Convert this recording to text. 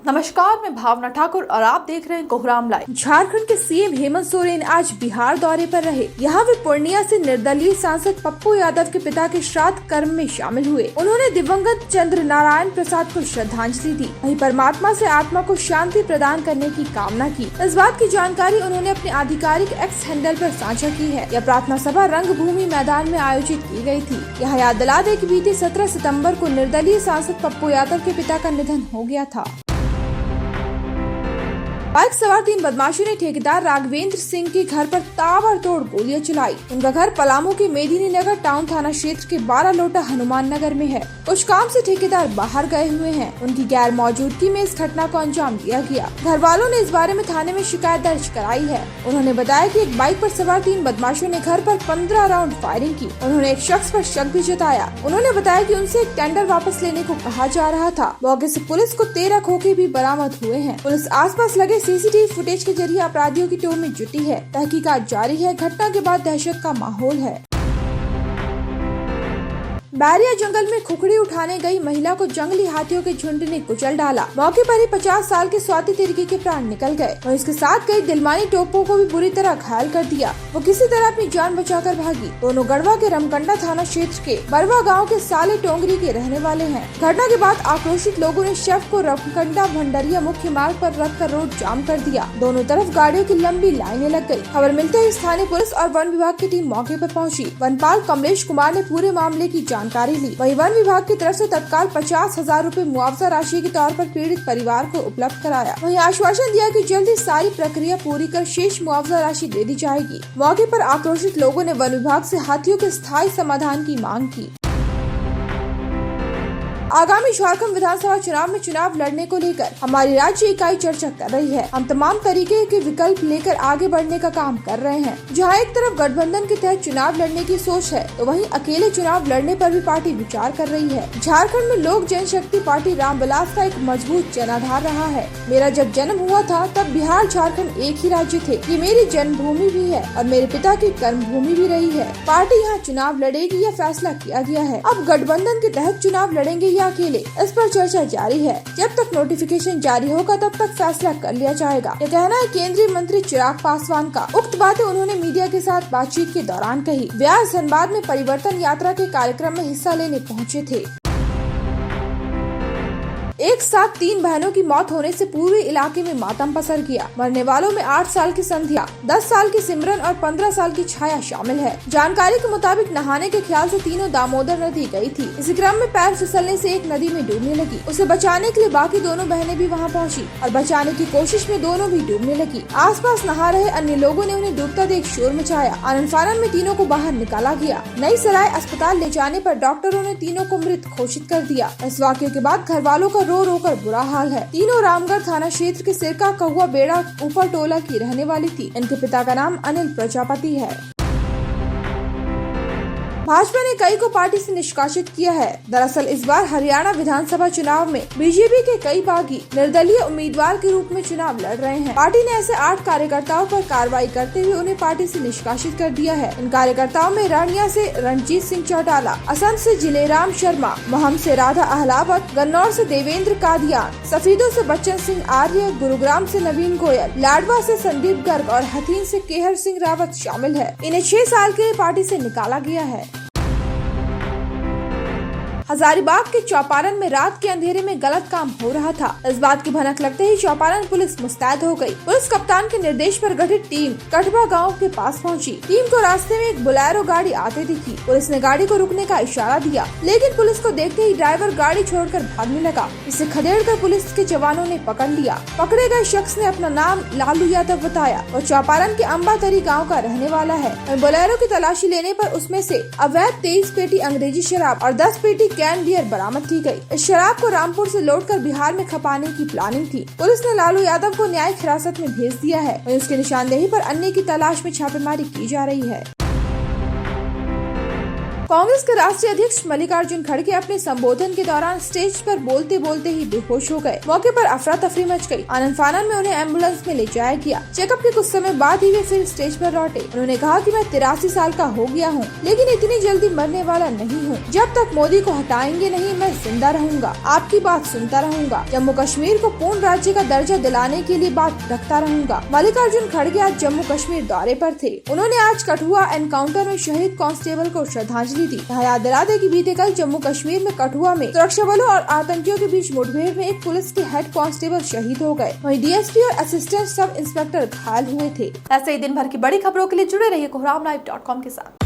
नमस्कार, मैं भावना ठाकुर और आप देख रहे हैं कोहराम लाइव। झारखंड के सीएम हेमंत सोरेन आज बिहार दौरे पर रहे। यहाँ वे पूर्णिया से निर्दलीय सांसद पप्पू यादव के पिता के श्राद्ध कर्म में शामिल हुए। उन्होंने दिवंगत चंद्र नारायण प्रसाद को श्रद्धांजलि दी, वहीं परमात्मा से आत्मा को शांति प्रदान करने की कामना की। इस बात की जानकारी उन्होंने अपने आधिकारिक एक्स हैंडल पर साझा की है। यह प्रार्थना सभा रंगभूमि मैदान में आयोजित की गयी थी। यहाँ याद दिला दें कि बीते 17 सितम्बर को निर्दलीय सांसद पप्पू यादव के पिता का निधन हो गया था। बाइक सवार 3 बदमाशों ने ठेकेदार राघवेंद्र सिंह के घर पर ताबड़तोड़ गोलियां चलाई। उनका घर पलामू के मेदिनी नगर टाउन थाना क्षेत्र के 12 लोटा हनुमान नगर में है। कुछ काम से ठेकेदार बाहर गए हुए हैं। उनकी गैर मौजूदगी में इस घटना को अंजाम दिया गया। घर वालों ने इस बारे में थाने में शिकायत दर्ज कराई है। उन्होंने बताया कि एक बाइक पर सवार 3 बदमाशों ने घर पर 15 राउंड फायरिंग की। उन्होंने एक शख्स पर शक भी जताया। उन्होंने बताया कि उनसे एक टेंडर वापस लेने को कहा जा रहा था। मौके से पुलिस को 13 खोखे भी बरामद हुए हैं। पुलिस आसपास लगे सीसीटीवी फुटेज के जरिए अपराधियों की टोह में जुटी है। तहकीकात जारी है। घटना के बाद दहशत का माहौल है। बैरिया जंगल में खुखड़ी उठाने गई महिला को जंगली हाथियों के झुंड ने कुचल डाला। मौके पर ही 50 साल के स्वाति तिर्की के प्राण निकल गए। वहीं इसके साथ कई दिलमानी टोपों को भी बुरी तरह घायल कर दिया। वो किसी तरह अपनी जान बचाकर भागी। दोनों गढ़वा के रमकंडा थाना क्षेत्र के बरवा गांव के साले टोंगरी के रहने वाले हैं। घटना के बाद आक्रोशित लोगों ने शव को रमकंडा भंडरिया मुख्य मार्ग पर रखकर रोड जाम कर दिया। दोनों तरफ गाड़ियों की लंबी लाइनें लग गयी। खबर मिलते ही स्थानीय पुलिस और वन विभाग की टीम मौके पर पहुंची। वनपाल कमलेश कुमार ने पूरे मामले की जानकारी ली। वहीं वन विभाग की तरफ से तत्काल 50,000 रूपए मुआवजा राशि के तौर पर पीड़ित परिवार को उपलब्ध कराया। वहीं आश्वासन दिया कि जल्द ही सारी प्रक्रिया पूरी कर शेष मुआवजा राशि दे दी जाएगी। मौके पर आक्रोशित लोगों ने वन विभाग से हाथियों के स्थायी समाधान की मांग की। आगामी झारखंड विधानसभा चुनाव में चुनाव लड़ने को लेकर हमारी राज्य इकाई चर्चा कर रही है। हम तमाम तरीके के विकल्प लेकर आगे बढ़ने का काम कर रहे हैं। जहां एक तरफ गठबंधन के तहत चुनाव लड़ने की सोच है, तो वहीं अकेले चुनाव लड़ने पर भी पार्टी विचार कर रही है। झारखंड में लोक जनशक्ति पार्टी रामविलास का एक मजबूत जनाधार रहा है। मेरा जब जन्म हुआ था तब बिहार झारखंड एक ही राज्य थे। ये मेरी जन्मभूमि भी है और मेरे पिता की कर्मभूमि भी रही है। पार्टी यहाँ चुनाव लड़ेगी, यह फैसला किया गया है। अब गठबंधन के तहत चुनाव लड़ेंगे अकेले, इस पर चर्चा जारी है। जब तक नोटिफिकेशन जारी होगा तब तक फैसला कर लिया जाएगा। यह कहना है केंद्रीय मंत्री चिराग पासवान का। उक्त बातें उन्होंने मीडिया के साथ बातचीत के दौरान कही। वे आज धनबाद में परिवर्तन यात्रा के कार्यक्रम में हिस्सा लेने पहुंचे थे। एक साथ 3 बहनों की मौत होने से पूरे इलाके में मातम पसर गया। मरने वालों में 8 साल की संध्या, 10 साल की सिमरन और 15 साल की छाया शामिल है। जानकारी के मुताबिक नहाने के ख्याल से तीनों दामोदर नदी गई थी। इसी क्रम में पैर फिसलने से एक नदी में डूबने लगी। उसे बचाने के लिए बाकी दोनों बहनें भी वहां पहुंची और बचाने की कोशिश में दोनों भी डूबने लगी। आसपास नहा रहे अन्य लोगों ने उन्हें डूबता देख शोर मचाया। आनन फानन में तीनों को बाहर निकाला गया। नई सराय अस्पताल ले जाने पर डॉक्टरों ने तीनों को मृत घोषित कर दिया। इस वाक़ये के बाद घर वालों का रो कर बुरा हाल है। तीनों रामगढ़ थाना क्षेत्र के सिरका कहुआ बेड़ा ऊपर टोला की रहने वाली थी। इनके पिता का नाम अनिल प्रजापति है। भाजपा ने कई को पार्टी से निष्कासित किया है। दरअसल इस बार हरियाणा विधानसभा चुनाव में बीजेपी के कई बागी निर्दलीय उम्मीदवार के रूप में चुनाव लड़ रहे हैं। पार्टी ने ऐसे 8 कार्यकर्ताओं पर कार्रवाई करते हुए उन्हें पार्टी से निष्कासित कर दिया है। इन कार्यकर्ताओं में रानिया से रणजीत सिंह चौटाला, असम से जिलेराम शर्मा, महम से राधा अहलावत, गन्नौर से देवेंद्र कादियान, सफीदों से बच्चन सिंह आर्य, गुरुग्राम से नवीन गोयल, लाडवा से संदीप गर्ग और हथीन से केहर सिंह रावत शामिल है। इन्हें 6 साल के लिए पार्टी से निकाला गया है। हजारीबाग के चौपारण में रात के अंधेरे में गलत काम हो रहा था। इस बात की भनक लगते ही चौपारण पुलिस मुस्तैद हो गई। पुलिस कप्तान के निर्देश पर गठित टीम कठवा गांव के पास पहुंची। टीम को रास्ते में एक बोलेरो गाड़ी आते दिखी। पुलिस ने गाड़ी को रुकने का इशारा दिया, लेकिन पुलिस को देखते ही ड्राइवर गाड़ी छोड़कर भागने लगा। इसे खदेड़कर पुलिस के जवानों ने पकड़ लिया। पकड़े गए शख्स ने अपना नाम लालू यादव बताया और चौपारण के अंबातरी गाँव का रहने वाला है। बोलेरो की तलाशी लेने पर उसमें से अवैध 23 पेटी अंग्रेजी शराब और 10 पेटी कैन बियर बरामद की गई। इस शराब को रामपुर से लौटकर बिहार में खपाने की प्लानिंग थी। पुलिस ने लालू यादव को न्यायिक हिरासत में भेज दिया है। वहीं उसकी निशानदेही पर अन्य की तलाश में छापेमारी की जा रही है। कांग्रेस के राष्ट्रीय अध्यक्ष मल्लिकार्जुन खड़गे अपने संबोधन के दौरान स्टेज पर बोलते बोलते ही बेहोश हो गए। मौके पर अफरा तफरी मच गई। आनन फानन में उन्हें एम्बुलेंस में ले जाया गया। चेकअप के कुछ समय बाद ही वे फिर स्टेज पर लौटे। उन्होंने कहा कि मैं 83 साल का हो गया हूँ, लेकिन इतनी जल्दी मरने वाला नहीं हूँ। जब तक मोदी को हटाएंगे नहीं, मैं जिंदा रहूंगा, आपकी बात सुनता रहूंगा, जम्मू कश्मीर को पूर्ण राज्य का दर्जा दिलाने के लिए बात रखता रहूंगा। मल्लिकार्जुन खड़गे आज जम्मू कश्मीर दौरे पर थे। उन्होंने आज कठुआ एनकाउंटर में शहीद कांस्टेबल को श्रद्धांजलि दी। याद दिला दें कि बीते कल जम्मू कश्मीर में कठुआ में सुरक्षा बलों और आतंकियों के बीच मुठभेड़ में एक पुलिस के हेड कांस्टेबल शहीद हो गए। वहीं डीएसपी और असिस्टेंट सब इंस्पेक्टर घायल हुए थे। ऐसे ही दिन भर की बड़ी खबरों के लिए जुड़े रहिए कोहरामलाइव.com के साथ।